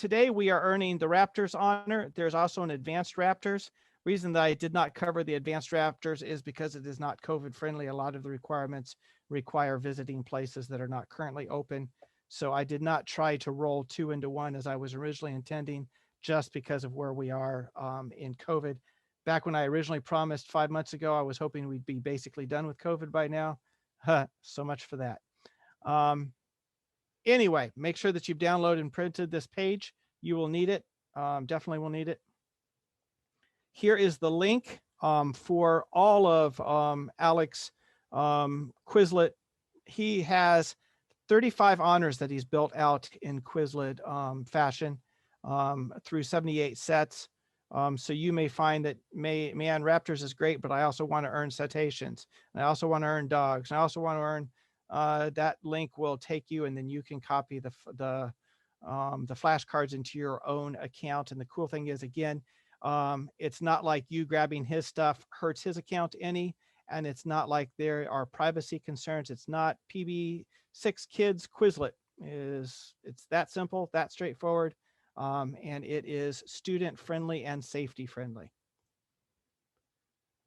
today we are earning the Raptors honor. There's also an advanced Raptors. Reason that I did not cover the advanced Raptors is because it is not COVID friendly. A lot of the requirements require visiting places that are not currently open. So I did not try to roll 2 into 1 as I was originally intending, just because of where we are in COVID. Back when I originally promised 5 months ago, I was hoping we'd be basically done with COVID by now. So much for that. Anyway, make sure that you've downloaded and printed this page. You will need it. Definitely will need it. Here is the link for all of Alex Quizlet. He has 35 honors that he's built out in Quizlet fashion through 78 sets. So you may find that, man, Raptors is great, but I also want to earn cetaceans. And I also want to earn dogs. And I also want to earn, that link will take you, and then you can copy the flashcards into your own account. And the cool thing is, again, it's not like you grabbing his stuff hurts his account any, and it's not like there are privacy concerns. It's not PB6 Kids Quizlet. It's that simple, that straightforward. And it is student friendly and safety friendly.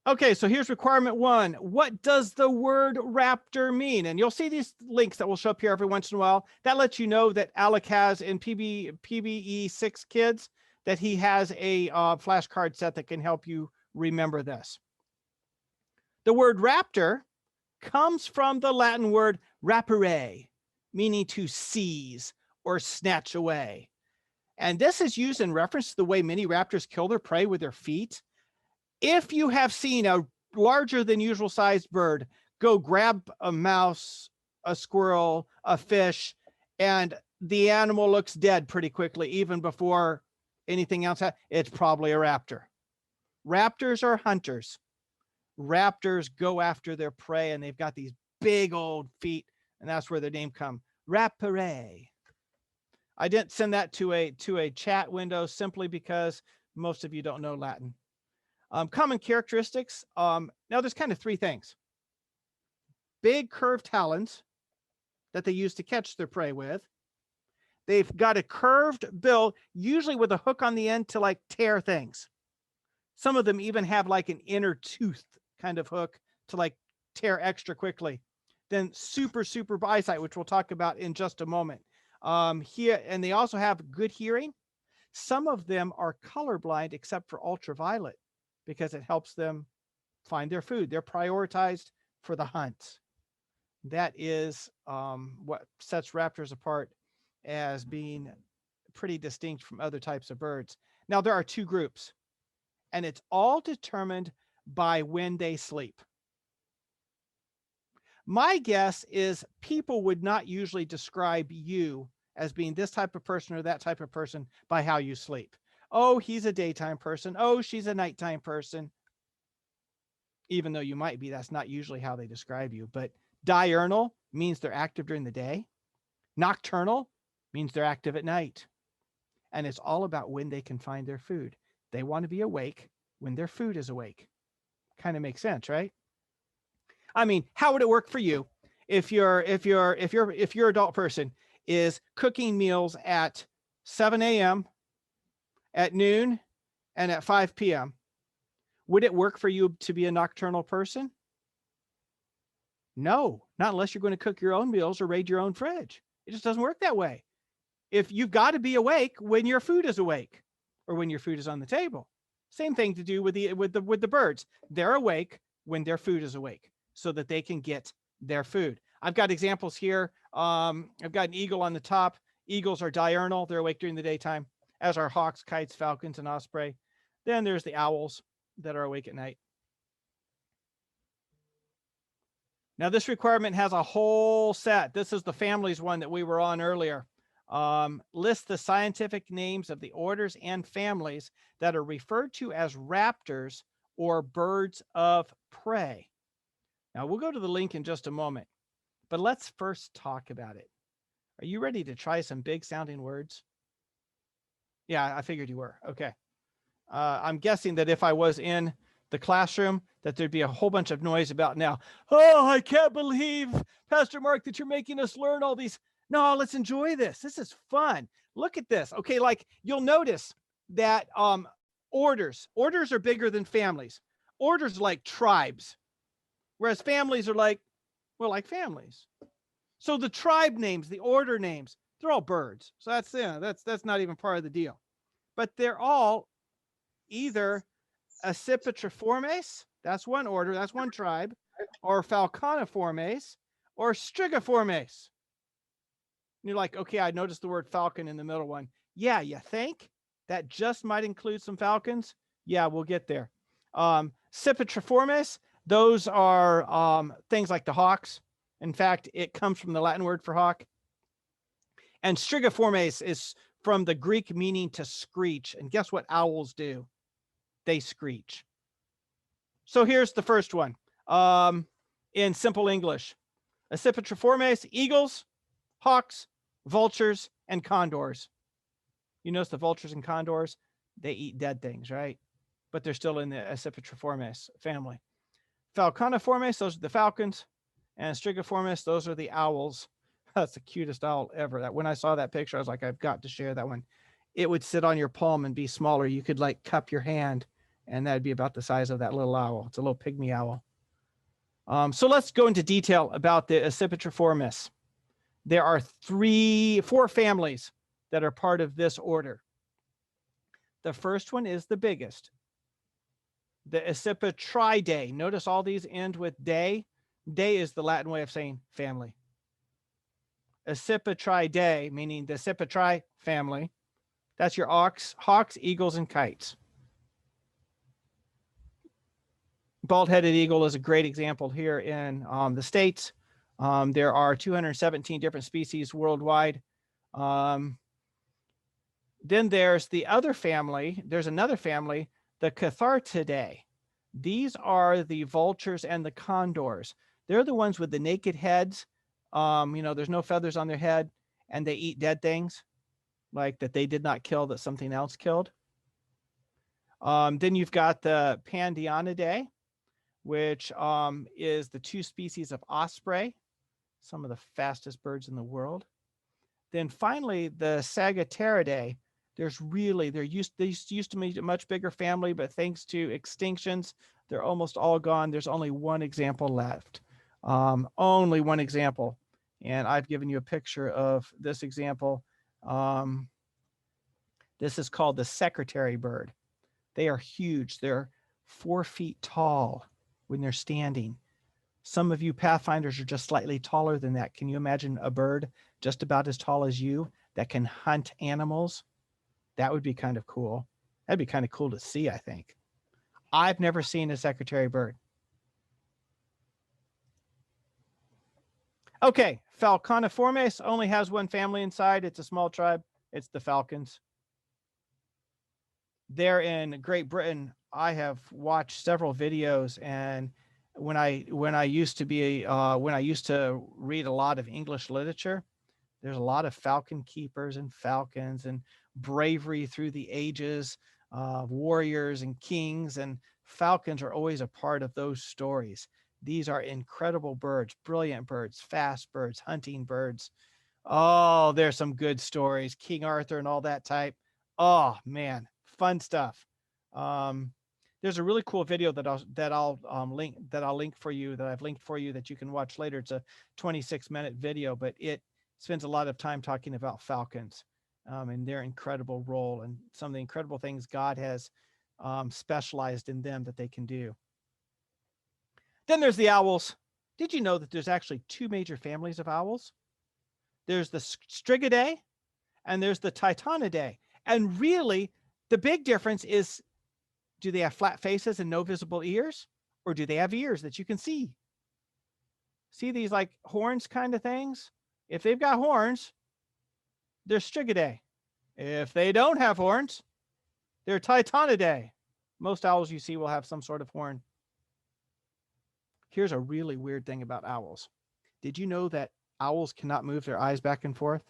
Okay, so here's requirement 1. What does the word raptor mean? And you'll see these links that will show up here every once in a while. That lets you know that Alec has in PBE6 Kids that he has a flashcard set that can help you remember this. The word raptor comes from the Latin word rapere, meaning to seize or snatch away. And this is used in reference to the way many raptors kill their prey with their feet. If you have seen a larger than usual sized bird go grab a mouse, a squirrel, a fish, and the animal looks dead pretty quickly, even before anything else, it's probably a raptor. Raptors are hunters. Raptors go after their prey, and they've got these big old feet, and that's where the name comes. Rapere. I didn't send that to a chat window simply because most of you don't know Latin. Common characteristics. Now there's kind of 3 things. Big curved talons that they use to catch their prey with. They've got a curved bill, usually with a hook on the end to like tear things. Some of them even have like an inner tooth kind of hook to like tear extra quickly. Then super eyesight, which we'll talk about in just a moment. Here, and they also have good hearing. Some of them are colorblind except for ultraviolet because it helps them find their food. They're prioritized for the hunt. That is what sets raptors apart as being pretty distinct from other types of birds. Now there are 2 groups, and it's all determined by when they sleep. My guess is people would not usually describe you as being this type of person or that type of person by how you sleep. Oh, he's a daytime person. Oh, she's a nighttime person. Even though you might be, that's not usually how they describe you. But diurnal means they're active during the day. Nocturnal means they're active at night. And it's all about when they can find their food. They want to be awake when their food is awake. Kind of makes sense, right? I mean, how would it work for you if your adult person is cooking meals at 7 a.m., at noon, and at 5 p.m.? Would it work for you to be a nocturnal person? No, not unless you're going to cook your own meals or raid your own fridge. It just doesn't work that way. If you've got to be awake when your food is awake or when your food is on the table. Same thing to do with the birds. They're awake when their food is awake so that they can get their food. I've got examples here. I've got an eagle on the top. Eagles are diurnal. They're awake during the daytime, as are hawks, kites, falcons, and osprey. Then there's the owls that are awake at night. Now this requirement has a whole set. This is the families one that we were on earlier. List the scientific names of the orders and families that are referred to as raptors or birds of prey. Now we'll go to the link in just a moment, but let's first talk about it. Are you ready to try some big sounding words? Yeah, I figured you were. Okay. I'm guessing that if I was in the classroom that there'd be a whole bunch of noise about now. Oh, I can't believe, Pastor Mark, that you're making us learn all these. No, let's enjoy this. This is fun. Look at this. Okay, like you'll notice that orders are bigger than families. Orders are like tribes, whereas families are like, well, like families. So the tribe names, the order names, they're all birds. So that's not even part of the deal. But they're all either Acipatriformes, that's one order, that's one tribe, or Falconiformes, or Strigiformes. And you're like, okay, I noticed the word falcon in the middle one. Yeah, you think that just might include some falcons? Yeah, we'll get there. Cipatriformis, those are things like the hawks. In fact, it comes from the Latin word for hawk. And Strigiformes is from the Greek meaning to screech. And guess what owls do? They screech. So here's the first one in simple English. Acipatriformes, eagles, hawks, vultures, and condors. You notice the vultures and condors, they eat dead things, right? But they're still in the Acipatriformes family. Falconiformes, those are the falcons. And Strigiformis, those are the owls. That's the cutest owl ever. That when I saw that picture, I was like, I've got to share that one. It would sit on your palm and be smaller. You could like cup your hand, and that'd be about the size of that little owl. It's a little pygmy owl. So let's go into detail about the Acipatriformis. There are 4 families that are part of this order. The first one is the biggest, the Acipatridae. Notice all these end with day. Day is the Latin way of saying family. Acipatridae, meaning the Cipatri family. That's your hawks, eagles, and kites. Bald-headed eagle is a great example here in the States. There are 217 different species worldwide. Then there's the other family. There's another family, the Cathartidae. These are the vultures and the condors. They're the ones with the naked heads. There's no feathers on their head, and they eat dead things like that they did not kill, that something else killed. Then you've got the Pandionidae, which is the 2 species of osprey, some of the fastest birds in the world. Then finally, the Sagittaridae. They used to be a much bigger family, but thanks to extinctions, they're almost all gone. There's only one example left. Only one example. And I've given you a picture of this example. This is called the secretary bird. They are huge. They're 4 feet tall when they're standing. Some of you Pathfinders are just slightly taller than that. Can you imagine a bird just about as tall as you that can hunt animals? That would be kind of cool. That'd be kind of cool to see, I think. I've never seen a secretary bird. Okay, Falconiformes only has one family inside. It's a small tribe. It's the falcons. They're in Great Britain. I have watched several videos, and when I used to read a lot of English literature, there's a lot of falcon keepers and falcons and bravery through the ages, warriors and kings, and falcons are always a part of those stories. These are incredible birds, brilliant birds, fast birds, hunting birds. Oh, there's some good stories. King Arthur and all that type. Oh man, fun stuff. There's a really cool video that I'll link for you, that I've linked for you, that you can watch later. It's a 26-minute video, but it spends a lot of time talking about falcons and their incredible role and some of the incredible things God has specialized in them that they can do. Then there's the owls. Did you know that there's actually 2 major families of owls? There's the Strigidae and there's the Titanidae. And really, the big difference is, do they have flat faces and no visible ears? Or do they have ears that you can see? See these like horns kind of things? If they've got horns, they're Strigidae. If they don't have horns, they're Titanidae. Most owls you see will have some sort of horn. Here's a really weird thing about owls. Did you know that owls cannot move their eyes back and forth?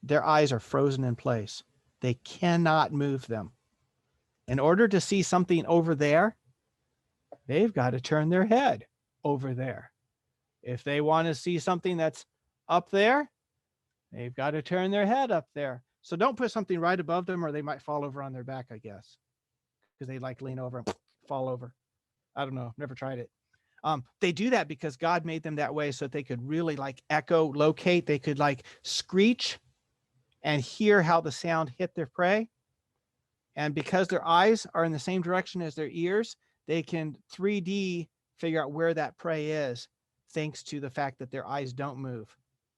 Their eyes are frozen in place. They cannot move them. In order to see something over there, they've got to turn their head over there. If they want to see something that's up there, they've got to turn their head up there. So don't put something right above them or they might fall over on their back, I guess, because they like lean over and fall over. I don't know. Never tried it. They do that because God made them that way so that they could really like echo locate. They could like screech and hear how the sound hit their prey. And because their eyes are in the same direction as their ears, they can 3D figure out where that prey is, thanks to the fact that their eyes don't move.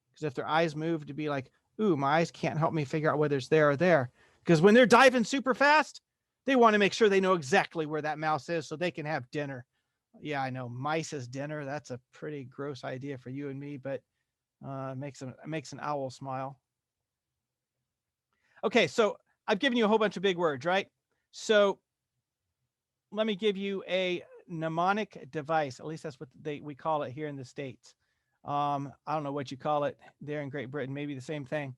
Because if their eyes move, to be like, ooh, my eyes can't help me figure out whether it's there or there. Because when they're diving super fast, they want to make sure they know exactly where that mouse is so they can have dinner. Yeah, I know, mice as dinner. That's a pretty gross idea for you and me, but it makes an owl smile. Okay, so I've given you a whole bunch of big words, right? So let me give you a mnemonic device. At least that's what we call it here in the States. I don't know what you call it there in Great Britain, maybe the same thing.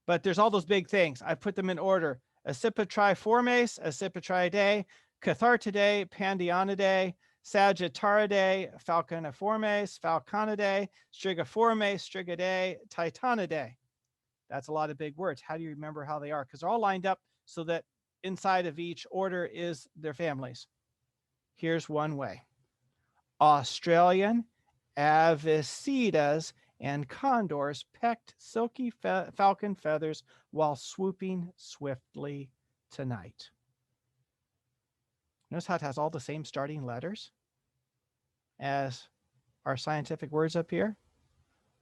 But there's all those big things. I put them in order. Acipatriformes, Acipatridae, Cathartidae, Pandionidae, Sagittaridae, Falconiformes, Falconidae, Strigiformes, Strigidae, Titanidae. That's a lot of big words. How do you remember how they are? Because they're all lined up so that inside of each order is their families. Here's one way. Australian avicidas and condors pecked silky falcon feathers while swooping swiftly tonight. Notice how it has all the same starting letters as our scientific words up here.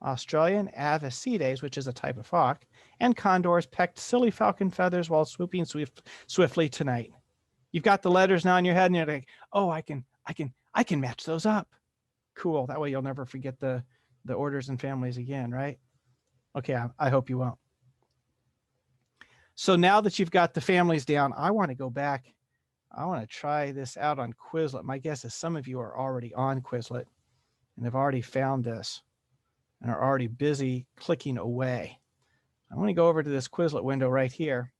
Australian avicides, which is a type of hawk, and condors pecked silly falcon feathers while swooping swiftly tonight. You've got the letters now in your head, and you're like, oh, I can match those up. Cool. That way you'll never forget the orders and families again, right? Okay, I hope you won't. So now that you've got the families down, I want to go back. I want to try this out on Quizlet. My guess is some of you are already on Quizlet and have already found this and are already busy clicking away. I want to go over to this Quizlet window right here.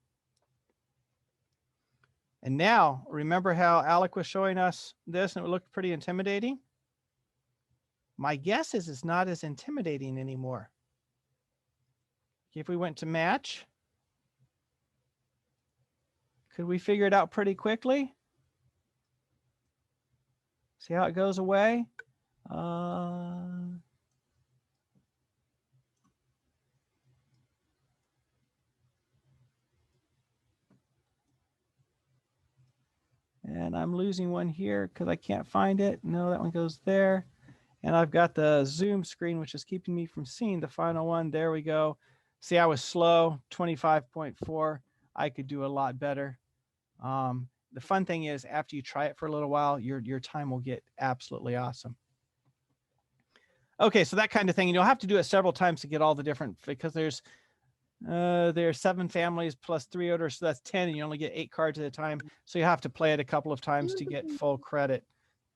And now, remember how Alec was showing us this and it looked pretty intimidating? My guess is it's not as intimidating anymore. If we went to match, could we figure it out pretty quickly? See how it goes away? And I'm losing one here because I can't find it. No, that one goes there. And I've got the Zoom screen, which is keeping me from seeing the final one. There we go. See, I was slow, 25.4. I could do a lot better. The fun thing is after you try it for a little while, your time will get absolutely awesome. Okay, so that kind of thing. And you'll have to do it several times to get all the different, because there are 7 families plus 3 orders, so that's 10, and you only get 8 cards at a time. So you have to play it a couple of times to get full credit.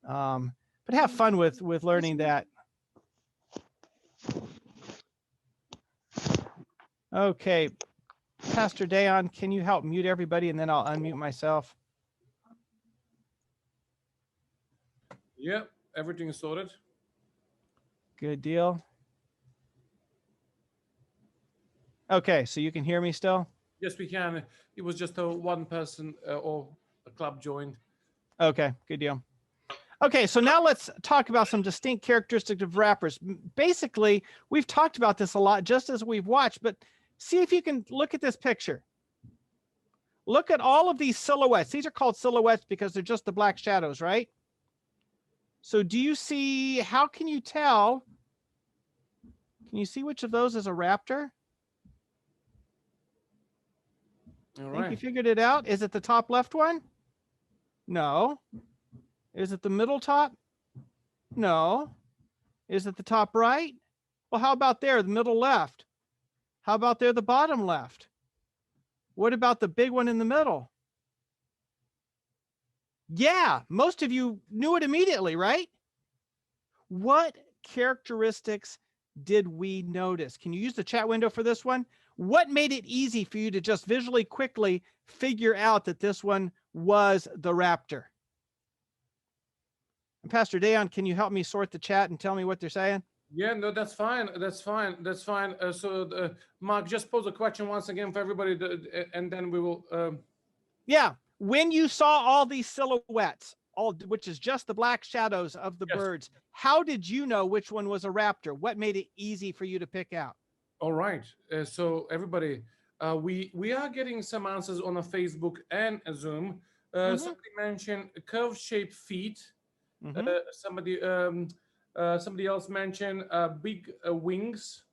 But have fun with learning that. Okay, Pastor Dayon, can you help mute everybody and then I'll unmute myself? Yeah, everything is sorted. Good deal. Okay, so you can hear me still? Yes, we can. It was just a one person or a club joined. Okay, good deal. Okay, so now let's talk about some distinct characteristics of Raptors. Basically, we've talked about this a lot just as we've watched, but see if you can look at this picture. Look at all of these silhouettes. These are called silhouettes because they're just the black shadows, right? So do you see, how can you tell? Can you see which of those is a raptor? All Think right. you figured it out? Is it the top left one? No. Is it the middle top? No. Is it the top right? Well, how about there, the middle left? How about there, the bottom left? What about the big one in the middle? Yeah, most of you knew it immediately, right? What characteristics did we notice? Can you use the chat window for this one? What made it easy for you to just visually quickly figure out that this one was the raptor? And Pastor Dayon, can you help me sort the chat and tell me what they're saying? Yeah, no, that's fine. That's fine. That's fine. Mark, just pose a question once again for everybody, and then we will. Yeah. When you saw all these silhouettes, which is just the black shadows of the Yes. birds, how did you know which one was a raptor? What made it easy for you to pick out? All right. So everybody, we are getting some answers on a Facebook and a Zoom. Somebody mentioned curve-shaped feet. Somebody else mentioned big wings.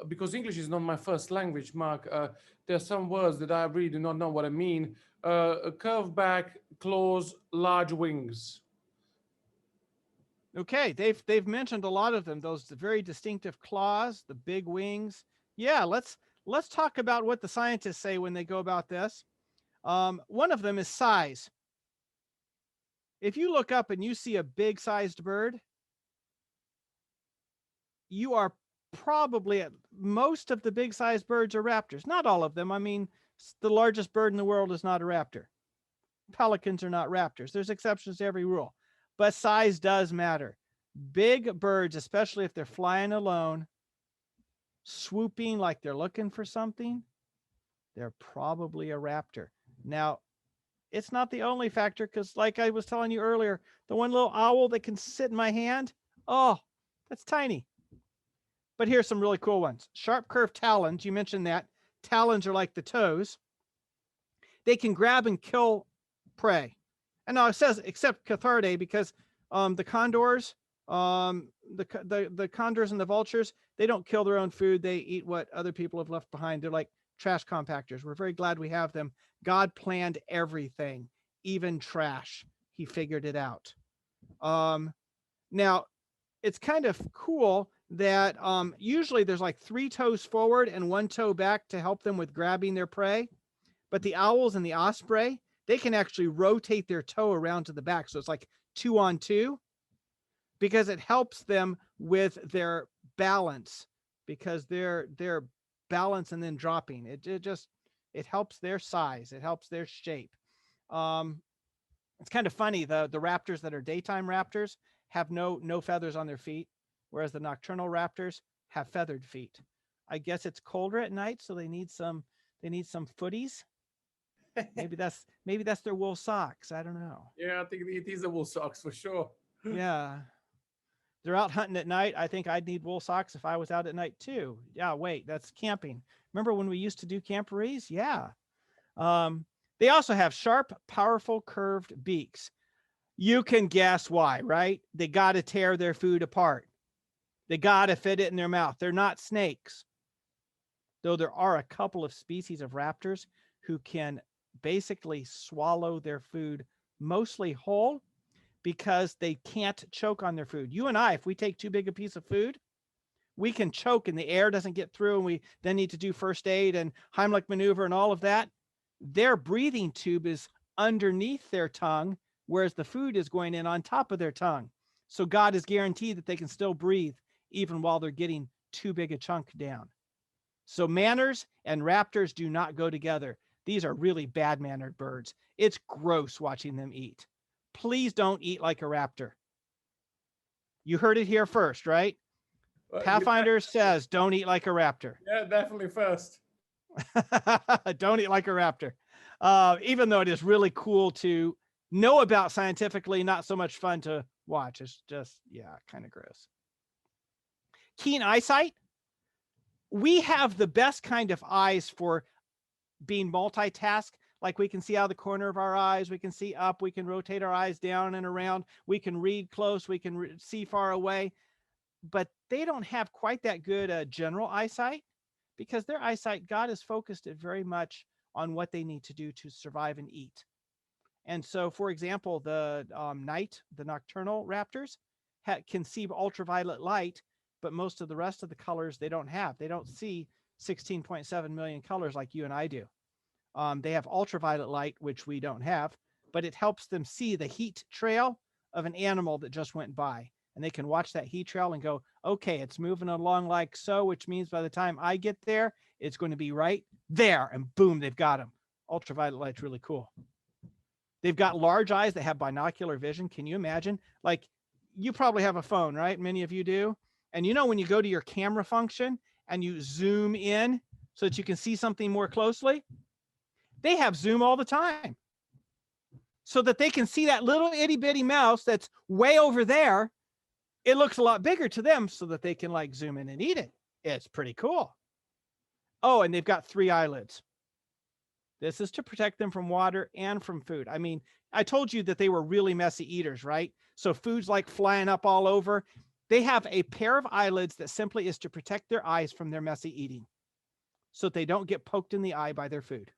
Because English is not my first language, Mark, there are some words that I really do not know what I mean. Curved back, claws, large wings. Okay, they've mentioned a lot of them. Those very distinctive claws, the big wings. Yeah, let's talk about what the scientists say when they go about this. One of them is size. If you look up and you see a big sized bird, you are probably at most of the big sized birds are raptors. Not all of them. I mean, the largest bird in the world is not a raptor. Pelicans are not raptors. There's exceptions to every rule, but size does matter. Big birds, especially if they're flying alone, swooping like they're looking for something, they're probably a raptor. Now, it's not the only factor, because like I was telling you earlier, the one little owl that can sit in my hand, oh, that's tiny. But here's some really cool ones. Sharp curved talons, you mentioned that. Talons are like the toes. They can grab and kill prey. And now it says except cathardae, because the condors, the condors and the vultures, they don't kill their own food. They eat what other people have left behind. They're like trash compactors. We're very glad we have them. God planned everything, even trash. He figured it out. Now, it's kind of cool that usually there's like 3 toes forward and 1 toe back to help them with grabbing their prey. But the owls and the osprey, they can actually rotate their toe around to the back. So it's like 2 on 2, because it helps them with their balance, because they're balance and then dropping. It helps their size. It helps their shape. It's kind of funny. The raptors that are daytime raptors have no feathers on their feet, whereas the nocturnal raptors have feathered feet. I guess it's colder at night, so they need some footies. Maybe that's their wool socks. I don't know. Yeah, I think it is a wool socks for sure. Yeah. They're out hunting at night. I think I'd need wool socks if I was out at night too. Yeah, wait, that's camping. Remember when we used to do camporees? Yeah. They also have sharp, powerful, curved beaks. You can guess why, right? They got to tear their food apart. They got to fit it in their mouth. They're not snakes. Though there are a couple of species of raptors who can basically swallow their food mostly whole, because they can't choke on their food. You and I, if we take too big a piece of food, we can choke and the air doesn't get through, and we then need to do first aid and Heimlich maneuver and all of that. Their breathing tube is underneath their tongue, whereas the food is going in on top of their tongue. So God is guaranteed that they can still breathe even while they're getting too big a chunk down. So manners and raptors do not go together. These are really bad-mannered birds. It's gross watching them eat. Please don't eat like a raptor. You heard it here first, right? Pathfinder says don't eat like a raptor. Yeah, definitely first. Don't eat like a raptor. Even though it is really cool to know about scientifically, not so much fun to watch. It's just, yeah, kind of gross. Keen eyesight. We have the best kind of eyes for being multitask. Like we can see out of the corner of our eyes, we can see up, we can rotate our eyes down and around, we can read close, we can see far away, but they don't have quite that good general eyesight, because their eyesight, God has focused it very much on what they need to do to survive and eat. And so, for example, the nocturnal raptors can see ultraviolet light, but most of the rest of the colors they don't have. They don't see 16.7 million colors like you and I do. They have ultraviolet light, which we don't have, but it helps them see the heat trail of an animal that just went by. And they can watch that heat trail and go, okay, it's moving along like so, which means by the time I get there, it's going to be right there. And boom, they've got them. Ultraviolet light's really cool. They've got large eyes that have binocular vision. Can you imagine? Like, you probably have a phone, right? Many of you do. And you know, when you go to your camera function and you zoom in so that you can see something more closely, they have zoom all the time so that they can see that little itty bitty mouse that's way over there. It looks a lot bigger to them so that they can like zoom in and eat it. It's pretty cool. Oh, and they've got 3 eyelids. This is to protect them from water and from food. I mean, I told you that they were really messy eaters, right? So food's like flying up all over. They have a pair of eyelids that simply is to protect their eyes from their messy eating so that they don't get poked in the eye by their food.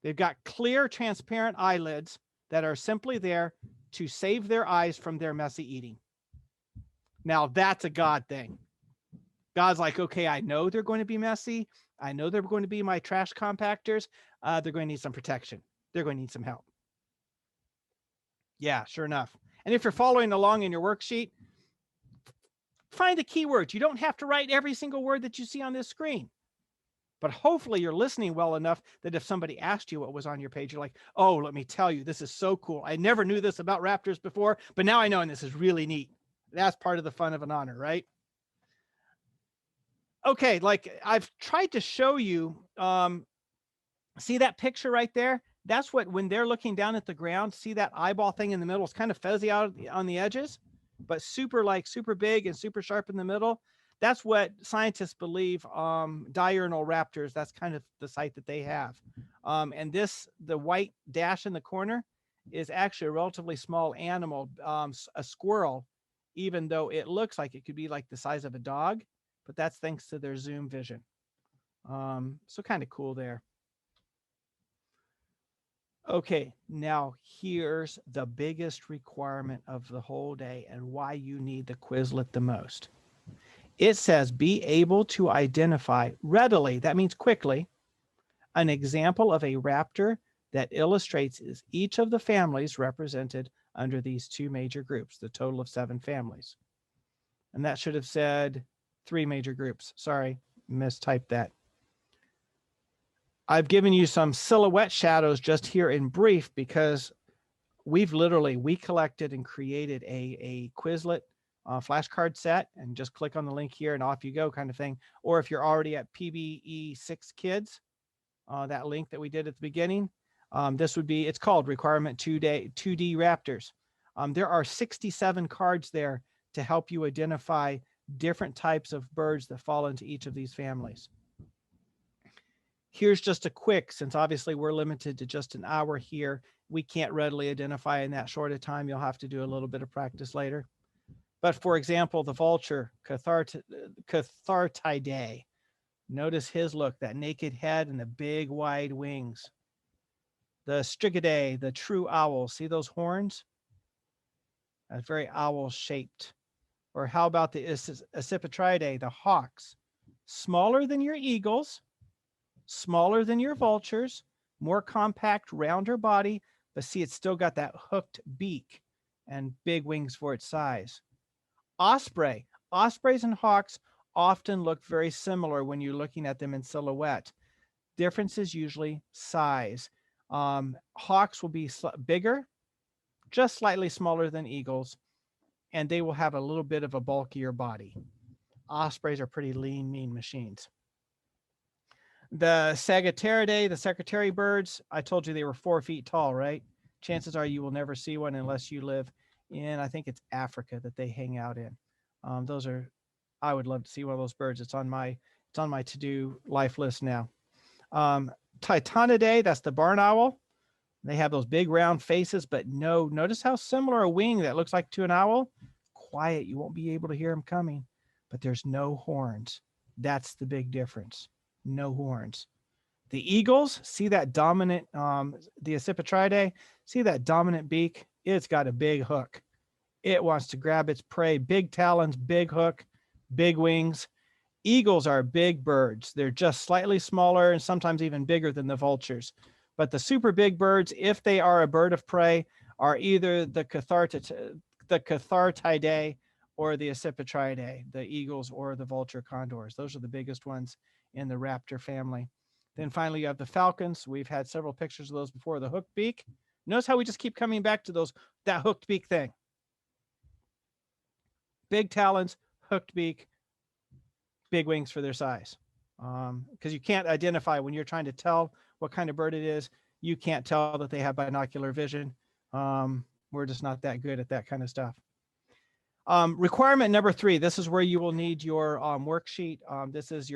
They've got clear, transparent eyelids that are simply there to save their eyes from their messy eating. Now, that's a God thing. God's like, okay, I know they're going to be messy. I know they're going to be my trash compactors. They're going to need some protection. They're going to need some help. Yeah, sure enough. And if you're following along in your worksheet, find the keywords. You don't have to write every single word that you see on this screen. But hopefully you're listening well enough that if somebody asked you what was on your page, you're like, oh, let me tell you, this is so cool. I never knew this about raptors before, but now I know, and this is really neat. That's part of the fun of an honor, right? Okay, like I've tried to show you, see that picture right there? That's what, when they're looking down at the ground, see that eyeball thing in the middle? It's kind of fuzzy out on the edges, but super big and super sharp in the middle. That's what scientists believe diurnal raptors, that's kind of the site that they have. And the white dash in the corner is actually a relatively small animal, a squirrel, even though it looks like it could be like the size of a dog, but that's thanks to their zoom vision. So kind of cool there. Okay, now here's the biggest requirement of the whole day and why you need the Quizlet the most. It says be able to identify readily, that means quickly, an example of a raptor that illustrates each of the families represented under these 2 major groups, the total of 7 families. And that should have said 3 major groups. Sorry, mistyped that. I've given you some silhouette shadows just here in brief because we collected and created a Quizlet flashcard set, and just click on the link here and off you go kind of thing. Or if you're already at PBE6 Kids, that link that we did at the beginning, it's called Requirement 2D Raptors. There are 67 cards there to help you identify different types of birds that fall into each of these families. Here's just a quick, since obviously we're limited to just an hour here, we can't readily identify in that short a time. You'll have to do a little bit of practice later. But for example, the vulture, Cathartidae. Notice his look, that naked head and the big wide wings. The Strigidae, the true owl. See those horns? That's very owl shaped. Or how about the Acipatriformes, the hawks? Smaller than your eagles, smaller than your vultures, more compact, rounder body, but see, it's still got that hooked beak and big wings for its size. Osprey. Ospreys and hawks often look very similar when you're looking at them in silhouette. Difference is usually size. Hawks will be bigger, just slightly smaller than eagles, and they will have a little bit of a bulkier body. Ospreys are pretty lean, mean machines. The Sagittariidae, the secretary birds, I told you they were 4 feet tall, right? Chances are you will never see one unless you live in, I think it's Africa that they hang out in. I would love to see one of those birds. It's on my to-do life list now. Titanidae, that's the barn owl. They have those big round faces, but notice how similar a wing that looks like to an owl? Quiet, you won't be able to hear them coming, but there's no horns. That's the big difference. No horns. The eagles, see that dominant, the Acipatriformes, see that dominant beak? It's got a big hook. It wants to grab its prey. Big talons, big hook, big wings. Eagles are big birds. They're just slightly smaller and sometimes even bigger than the vultures. But the super big birds, if they are a bird of prey, are either the Cathartidae or the Acipatriformes, the eagles or the vulture condors. Those are the biggest ones in the raptor family. Then finally, you have the falcons. We've had several pictures of those before. The hooked beak. Notice how we just keep coming back to that hooked beak thing. Big talons, hooked beak, big wings for their size. Because you can't identify when you're trying to tell what kind of bird it is. You can't tell that they have binocular vision. We're just not that good at that kind of stuff. Requirement number 3, this is where you will need your worksheet. This is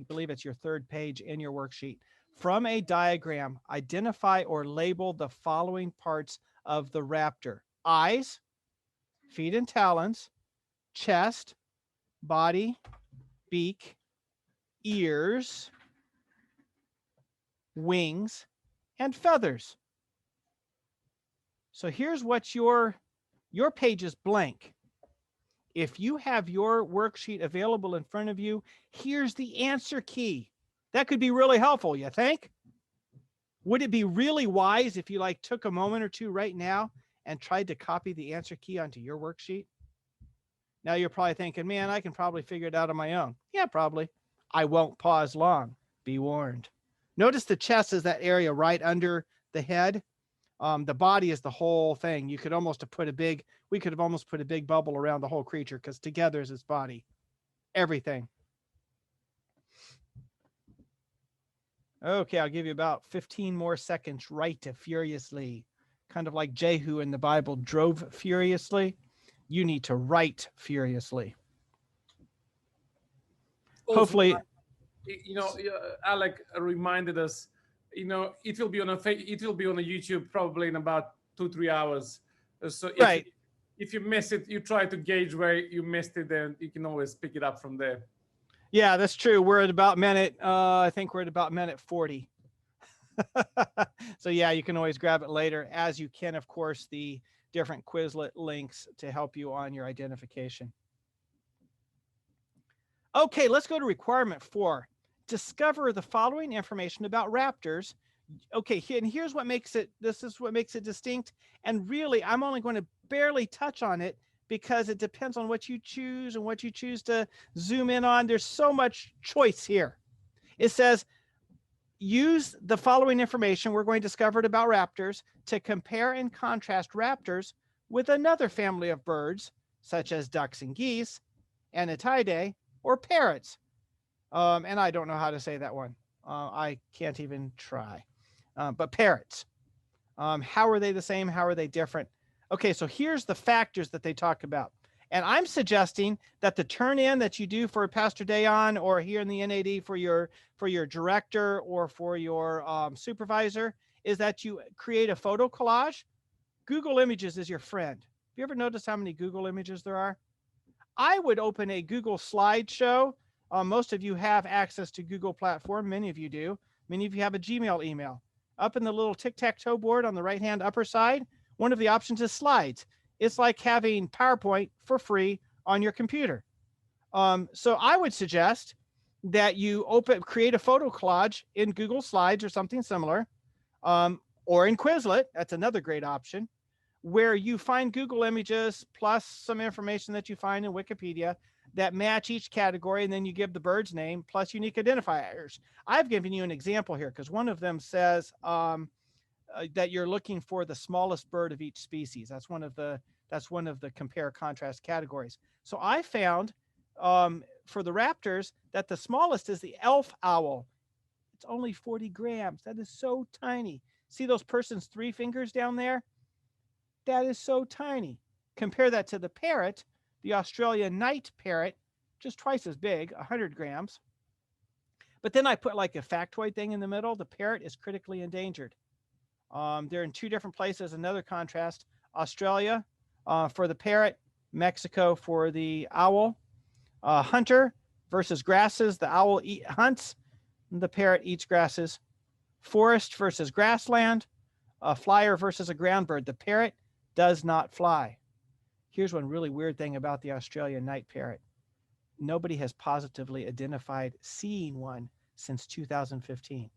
believe it's your 3rd page in your worksheet. From a diagram, identify or label the following parts of the raptor: eyes, feet and talons, chest, body, beak, ears, wings, and feathers. So here's what your page is blank. If you have your worksheet available in front of you, here's the answer key. That could be really helpful, you think? Would it be really wise if you took a moment or two right now and tried to copy the answer key onto your worksheet? Now you're probably thinking, man, I can probably figure it out on my own. Yeah, probably. I won't pause long. Be warned. Notice the chest is that area right under the head. The body is the whole thing. We could have almost put a big bubble around the whole creature, because together is its body. Everything. Okay, I'll give you about 15 more seconds. Write furiously. Kind of like Jehu in the Bible drove furiously. You need to write furiously. Also, Hopefully, Alec reminded us. It will be on a YouTube probably in about 2-3 hours. So if you miss it, you try to gauge where you missed it, then you can always pick it up from there. Yeah, that's true. We're at about I think we're at about minute 40. So yeah, you can always grab it later, as you can, of course, the different Quizlet links to help you on your identification. Okay, let's go to requirement 4. Discover the following information about raptors. Okay, and here's what makes it, distinct. And really, I'm only going to barely touch on it because it depends on what you choose and what you choose to zoom in on. There's so much choice here. It says, use the following information we're going to discover about raptors to compare and contrast raptors with another family of birds, such as ducks and geese, anatidae, or parrots. And I don't know how to say that one. I can't even try. But parrots. How are they the same? How are they different? Okay, so here's the factors that they talk about. And I'm suggesting that the turn in that you do for Pastor Dayon, or here in the NAD for your director or for your supervisor, is that you create a photo collage. Google Images is your friend. Have you ever noticed how many Google Images there are? I would open a Google slideshow. Most of you have access to Google platform. Many of you do. Many of you have a Gmail email. Up in the little tic-tac-toe board on the right-hand upper side, one of the options is slides. It's like having PowerPoint for free on your computer. So I would suggest that you create a photo collage in Google Slides or something similar, or in Quizlet. That's another great option, where you find Google Images plus some information that you find in Wikipedia that match each category, and then you give the bird's name plus unique identifiers. I've given you an example here because one of them says that you're looking for the smallest bird of each species. That's one of the compare contrast categories. So I found for the raptors that the smallest is the elf owl. It's only 40 grams. That is so tiny. See those person's 3 fingers down there? That is so tiny. Compare that to the parrot, the Australian night parrot, just twice as big, 100 grams. But then I put like a factoid thing in the middle. The parrot is critically endangered. They're in 2 different places. Another contrast: Australia for the parrot, Mexico for the owl. Hunter versus grasses. The owl hunts, the parrot eats grasses. Forest versus grassland. A flyer versus a ground bird. The parrot does not fly. Here's one really weird thing about the Australian night parrot. Nobody has positively identified seeing one since 2015.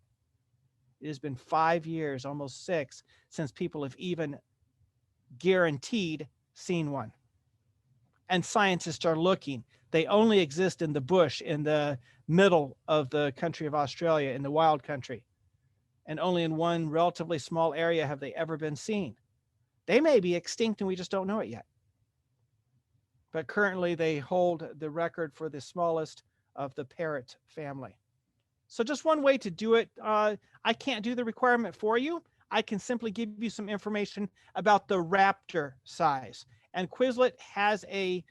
It has been 5 years, almost 6, since people have even guaranteed seen one. And scientists are looking. They only exist in the bush in the middle of the country of Australia, in the wild country. And only in one relatively small area have they ever been seen. They may be extinct and we just don't know it yet. But currently they hold the record for the smallest of the parrot family. So just one way to do it. I can't do the requirement for you. I can simply give you some information about the raptor size. And Quizlet has a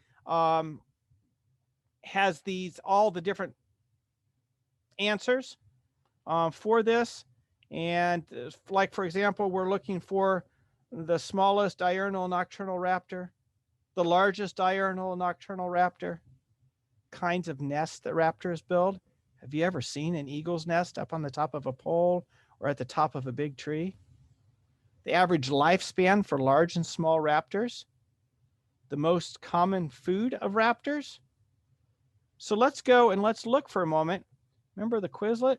has these all the different answers for this. And like, for example, we're looking for the smallest diurnal nocturnal raptor, the largest diurnal nocturnal raptor, kinds of nests that raptors build. Have you ever seen an eagle's nest up on the top of a pole or at the top of a big tree? The average lifespan for large and small raptors, the most common food of raptors. So let's go and let's look for a moment. Remember the Quizlet?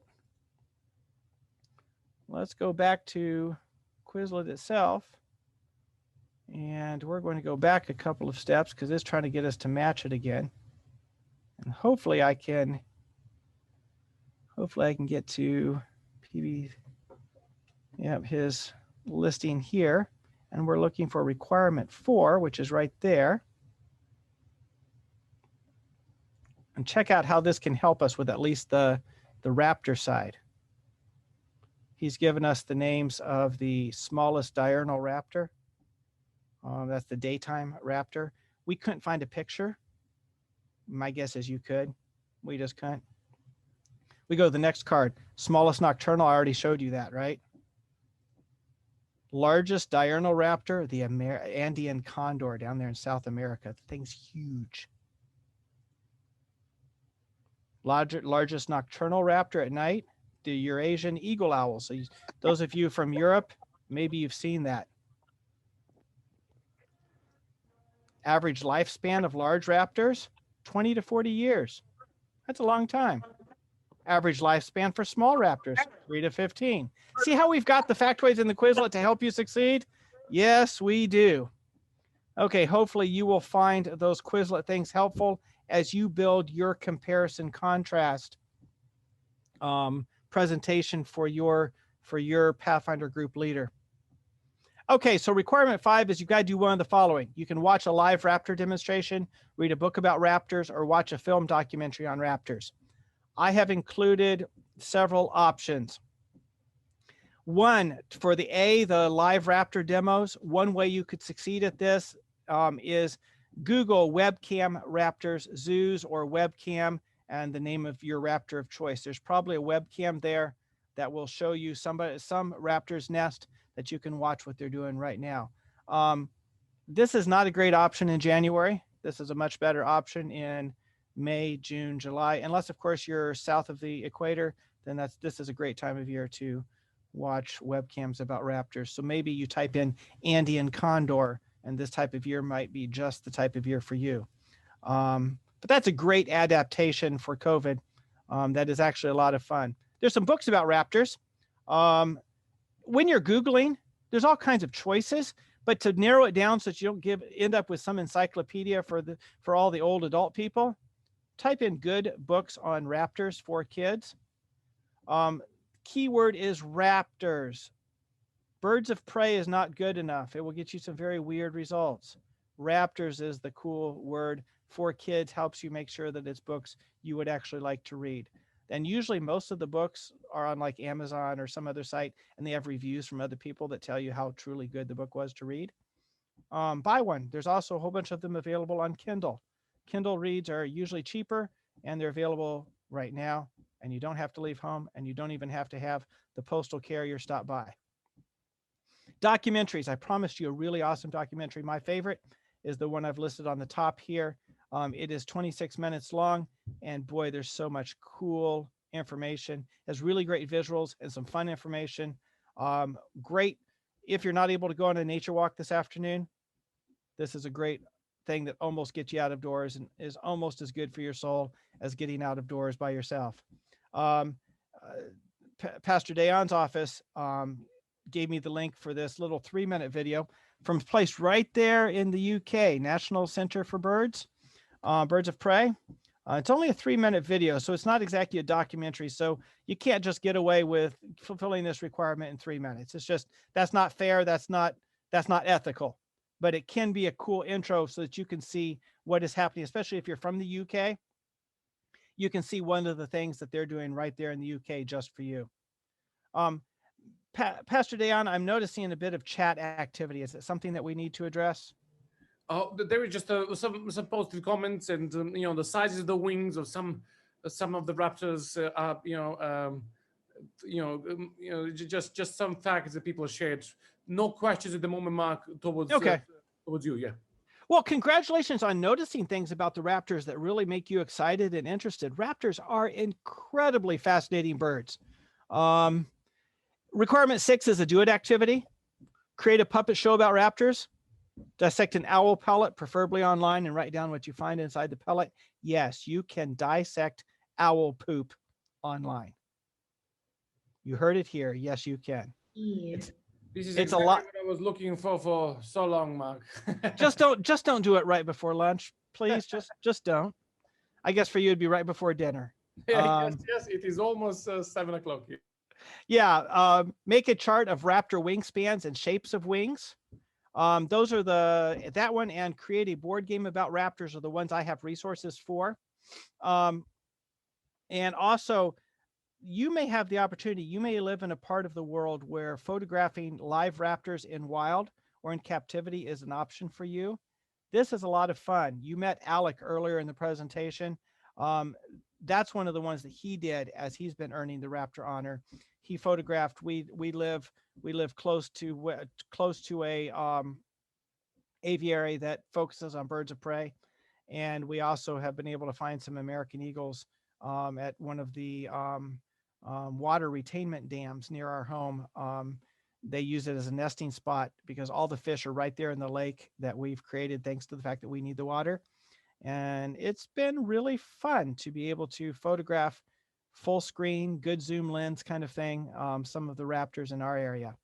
Let's go back to Quizlet itself. And we're going to go back a couple of steps because it's trying to get us to match it again. And hopefully I can get to PB, his listing here. And we're looking for requirement 4, which is right there. And check out how this can help us with at least the raptor side. He's given us the names of the smallest diurnal raptor. That's the daytime raptor. We couldn't find a picture. My guess is you could. We just couldn't. We go to the next card. Smallest nocturnal. I already showed you that, right? Largest diurnal raptor, the Andean condor down there in South America. The thing's huge. Largest nocturnal raptor at night, the Eurasian eagle owl. So those of you from Europe, maybe you've seen that. Average lifespan of large raptors, 20 to 40 years. That's a long time. Average lifespan for small raptors, 3 to 15. See how we've got the factoids in the Quizlet to help you succeed? Yes, we do. Okay, hopefully you will find those Quizlet things helpful as you build your comparison contrast presentation for your Pathfinder group leader. Okay, so requirement 5 is you've got to do one of the following. You can watch a live raptor demonstration, read a book about raptors, or watch a film documentary on raptors. I have included several options. One, for the live raptor demos, one way you could succeed at this is Google webcam raptors zoos or webcam and the name of your raptor of choice. There's probably a webcam there that will show you some raptor's nest that you can watch what they're doing right now. This is not a great option in January. This is a much better option in May, June, July, unless of course you're south of the equator, then this is a great time of year to watch webcams about raptors. So maybe you type in Andean condor and this type of year might be just the type of year for you. But that's a great adaptation for COVID. That is actually a lot of fun. There's some books about raptors. When you're Googling, there's all kinds of choices, but to narrow it down so that you don't end up with some encyclopedia for all the old adult people, type in good books on raptors for kids. Keyword is raptors. Birds of prey is not good enough. It will get you some very weird results. Raptors is the cool word for kids, helps you make sure that it's books you would actually like to read. And usually most of the books are on like Amazon or some other site, and they have reviews from other people that tell you how truly good the book was to read. Buy one. There's also a whole bunch of them available on Kindle. Kindle reads are usually cheaper, and they're available right now, and you don't have to leave home, and you don't even have to have the postal carrier stop by. Documentaries. I promised you a really awesome documentary. My favorite is the one I've listed on the top here. It is 26 minutes long, and boy, there's so much cool information. It has really great visuals and some fun information. Great if you're not able to go on a nature walk this afternoon. This is a great thing that almost gets you out of doors and is almost as good for your soul as getting out of doors by yourself. Pastor Dayon's office gave me the link for this little 3-minute video from a place right there in the UK, National Center for Birds. Birds of Prey. It's only a 3-minute video, so it's not exactly a documentary. So you can't just get away with fulfilling this requirement in 3 minutes. It's just, that's not fair. That's not ethical, but it can be a cool intro so that you can see what is happening, especially if you're from the UK. You can see one of the things that they're doing right there in the UK just for you. Pastor Dayan, I'm noticing a bit of chat activity. Is it something that we need to address? Oh, there is just some positive comments, and the sizes of the wings of some of the raptors are just some facts that people shared. No questions at the moment, Mark. Towards you, yeah. Well, congratulations on noticing things about the raptors that really make you excited and interested. Raptors are incredibly fascinating birds. Requirement 6 is a do it activity. Create a puppet show about raptors. Dissect an owl pellet, preferably online, and write down what you find inside the pellet. Yes, you can dissect owl poop online. You heard it here. Yes, you can. Yeah. This is exactly what I was looking for so long, Mark. just don't do it right before lunch, please. Just don't. I guess for you it'd be right before dinner. Yes, it is almost 7 o'clock. Yeah. Make a chart of raptor wingspans and shapes of wings. Those are that one, and create a board game about raptors are the ones I have resources for. And also, you may have the opportunity, you may live in a part of the world where photographing live raptors in wild or in captivity is an option for you. This is a lot of fun. You met Alec earlier in the presentation. That's one of the ones that he did as he's been earning the Raptor honor. He photographed, we live close to a aviary that focuses on birds of prey. And we also have been able to find some American eagles at one of the water retainment dams near our home. They use it as a nesting spot because all the fish are right there in the lake that we've created thanks to the fact that we need the water. And it's been really fun to be able to photograph full screen, good zoom lens kind of thing, some of the raptors in our area.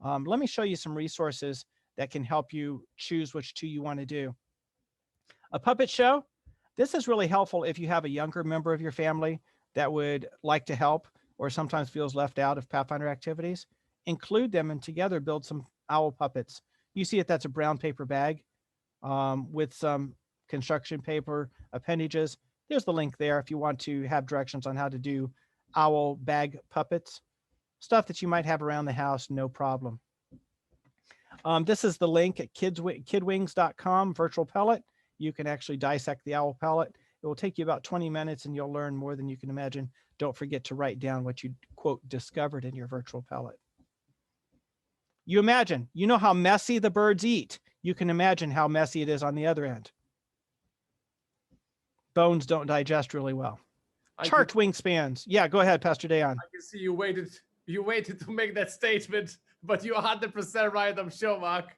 Let me show you some resources that can help you choose which two you want to do. A puppet show. This is really helpful if you have a younger member of your family that would like to help or sometimes feels left out of Pathfinder activities. Include them and together build some owl puppets. You see it, that's a brown paper bag with some construction paper appendages. There's the link there if you want to have directions on how to do owl bag puppets. Stuff that you might have around the house, no problem. This is the link at kidwings.com, virtual pellet. You can actually dissect the owl pellet. It will take you about 20 minutes and you'll learn more than you can imagine. Don't forget to write down what you, quote, discovered in your virtual pellet. You imagine, you know how messy the birds eat. You can imagine how messy it is on the other end. Bones don't digest really well. Chart wingspans. Yeah, go ahead, Pastor Dayan. I can see you waited to make that statement, but you're 100% right, I'm sure, Mark.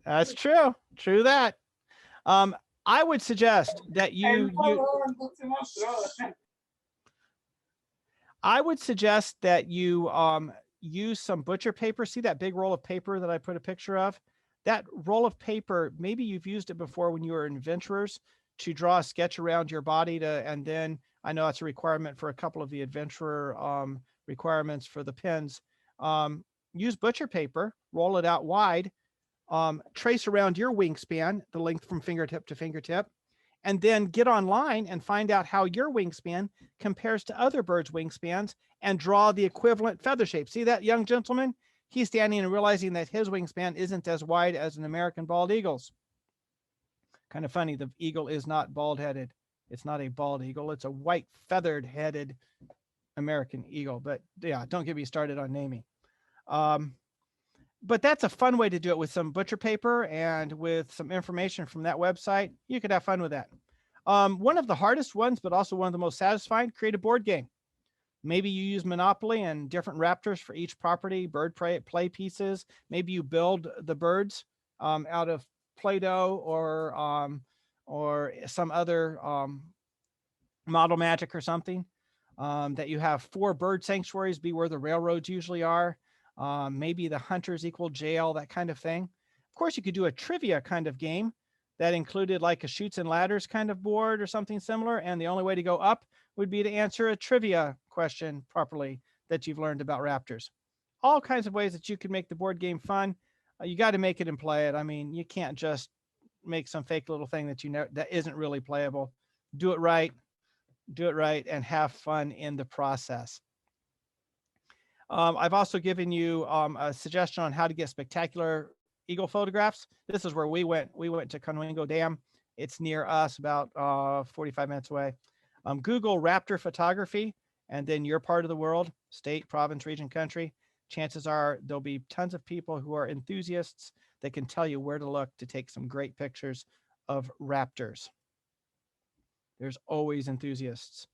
That's true. True that. I would suggest that you use some butcher paper. See that big roll of paper that I put a picture of? That roll of paper, maybe you've used it before when you were in adventurers to draw a sketch around your body and then I know that's a requirement for a couple of the adventurer requirements for the pins. Use butcher paper, roll it out wide, trace around your wingspan, the length from fingertip to fingertip, and then get online and find out how your wingspan compares to other birds' wingspans and draw the equivalent feather shape. See that young gentleman? He's standing and realizing that his wingspan isn't as wide as an American bald eagle's. Kind of funny, the eagle is not bald-headed. It's not a bald eagle. It's a white feathered-headed American eagle. But yeah, don't get me started on naming. But that's a fun way to do it with some butcher paper and with some information from that website. You could have fun with that. One of the hardest ones, but also one of the most satisfying, create a board game. Maybe you use Monopoly and different raptors for each property, bird play pieces. Maybe you build the birds out of Play-Doh or some other model magic or something. That you have 4 bird sanctuaries be where the railroads usually are. Maybe the hunters equal jail, that kind of thing. Of course, you could do a trivia kind of game that included like a chutes and ladders kind of board or something similar. And the only way to go up would be to answer a trivia question properly that you've learned about raptors. All kinds of ways that you can make the board game fun. You got to make it and play it. I mean, you can't just make some fake little thing that you know that isn't really playable. Do it right, and have fun in the process. I've also given you a suggestion on how to get spectacular eagle photographs. This is where we went. We went to Conwingo Dam. It's near us, about 45 minutes away. Google Raptor photography, and then your part of the world, state, province, region, country. Chances are there'll be tons of people who are enthusiasts that can tell you where to look to take some great pictures of raptors. There's always enthusiasts.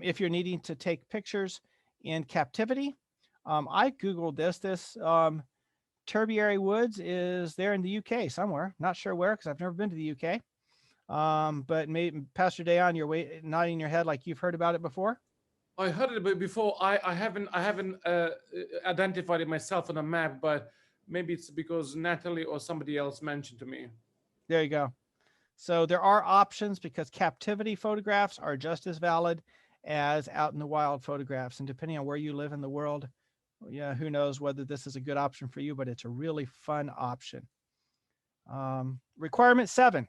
If you're needing to take pictures in captivity, I Googled this. Terbiary Woods is there in the UK somewhere. Not sure where, because I've never been to the UK. But maybe Pastor Dayon, you're nodding your head like you've heard about it before. I heard it before. I haven't identified it myself on a map, but maybe it's because Natalie or somebody else mentioned to me. There you go. So there are options, because captivity photographs are just as valid as out in the wild photographs. And depending on where you live in the world, yeah, who knows whether this is a good option for you, but it's a really fun option. Requirement 7.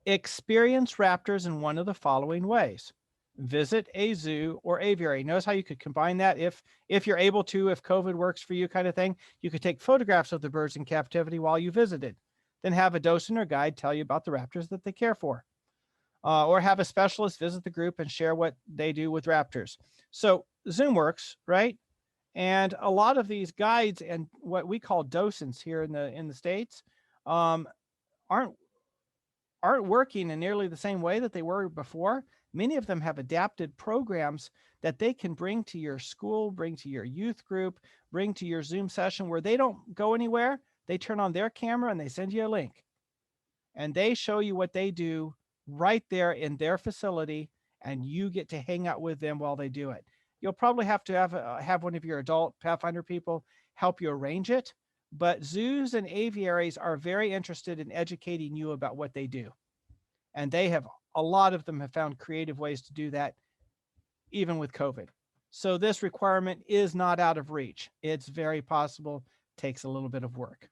Experience raptors in one of the following ways. Visit a zoo or aviary. Notice how you could combine that if you're able to, if COVID works for you kind of thing. You could take photographs of the birds in captivity while you visited. Then have a docent or guide tell you about the raptors that they care for. Or have a specialist visit the group and share what they do with raptors. So Zoom works, right? And a lot of these guides and what we call docents here in the States aren't working in nearly the same way that they were before. Many of them have adapted programs that they can bring to your school, bring to your youth group, bring to your Zoom session where they don't go anywhere. They turn on their camera and they send you a link. And they show you what they do right there in their facility, and you get to hang out with them while they do it. You'll probably have to have one of your adult Pathfinder people help you arrange it, but zoos and aviaries are very interested in educating you about what they do. And a lot of them have found creative ways to do that, even with COVID. So this requirement is not out of reach. It's very possible, takes a little bit of work.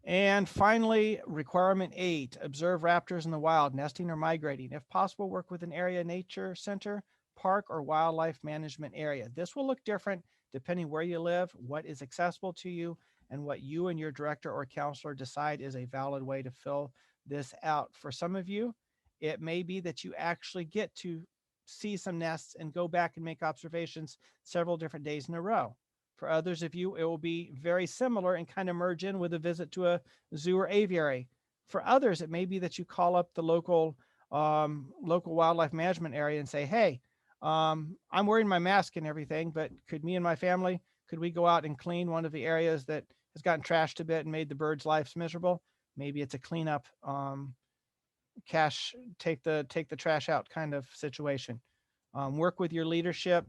And finally, requirement 8, observe raptors in the wild, nesting or migrating. If possible, work with an area nature center, park, or wildlife management area. This will look different depending where you live, what is accessible to you, and what you and your director or counselor decide is a valid way to fill this out. For some of you, it may be that you actually get to see some nests and go back and make observations several different days in a row. For others of you, it will be very similar and kind of merge in with a visit to a zoo or aviary. For others, it may be that you call up the local wildlife management area and say, hey, I'm wearing my mask and everything, but could me and my family, could we go out and clean one of the areas that has gotten trashed a bit and made the birds' lives miserable? Maybe it's a cleanup, take the trash out kind of situation. Work with your leadership.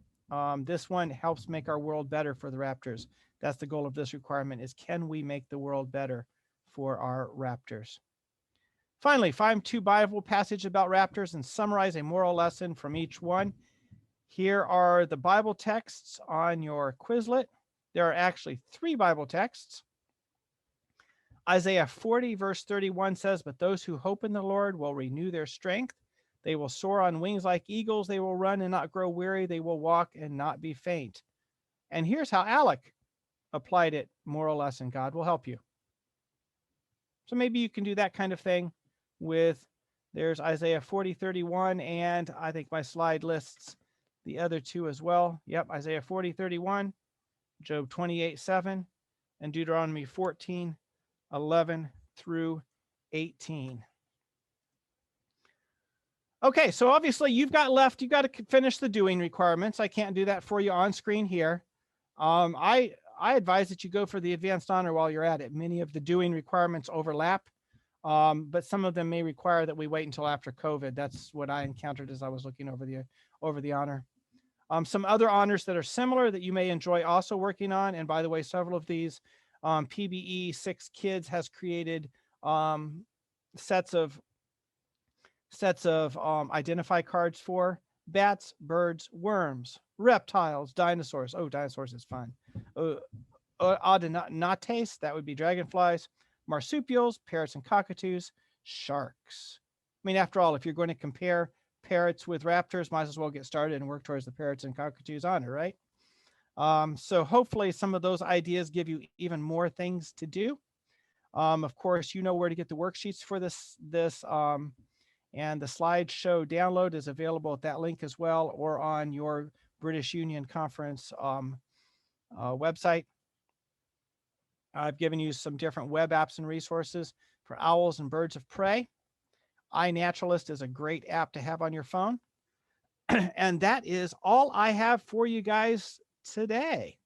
This one helps make our world better for the raptors. That's the goal of this requirement, is can we make the world better for our raptors? Finally, find 2 Bible passages about raptors and summarize a moral lesson from each one. Here are the Bible texts on your Quizlet. There are actually 3 Bible texts. Isaiah 40 verse 31 says, but those who hope in the Lord will renew their strength. They will soar on wings like eagles. They will run and not grow weary. They will walk and not be faint. And here's how Alec applied it. Moral lesson, God will help you. So maybe you can do that kind of thing with, there's Isaiah 40:31, and I think my slide lists the other 2 as well. Yep, Isaiah 40:31, Job 28:7, and Deuteronomy 14:11 through 18. Okay, so obviously you've got to finish the doing requirements. I can't do that for you on screen here. I advise that you go for the advanced honor while you're at it. Many of the doing requirements overlap, but some of them may require that we wait until after COVID. That's what I encountered as I was looking over the honor. Some other honors that are similar that you may enjoy also working on, and by the way, several of these PBE 6 Kids has created sets of identify cards for bats, birds, worms, reptiles, dinosaurs. Oh, dinosaurs is fun. Anatidae, that would be dragonflies, marsupials, parrots and cockatoos, sharks. I mean, after all, if you're going to compare parrots with raptors, might as well get started and work towards the parrots and cockatoos honor, right? So hopefully some of those ideas give you even more things to do. Of course, you know where to get the worksheets for this, and the slideshow download is available at that link as well, or on your British Union Conference website. I've given you some different web apps and resources for owls and birds of prey. iNaturalist is a great app to have on your phone. And that is all I have for you guys today.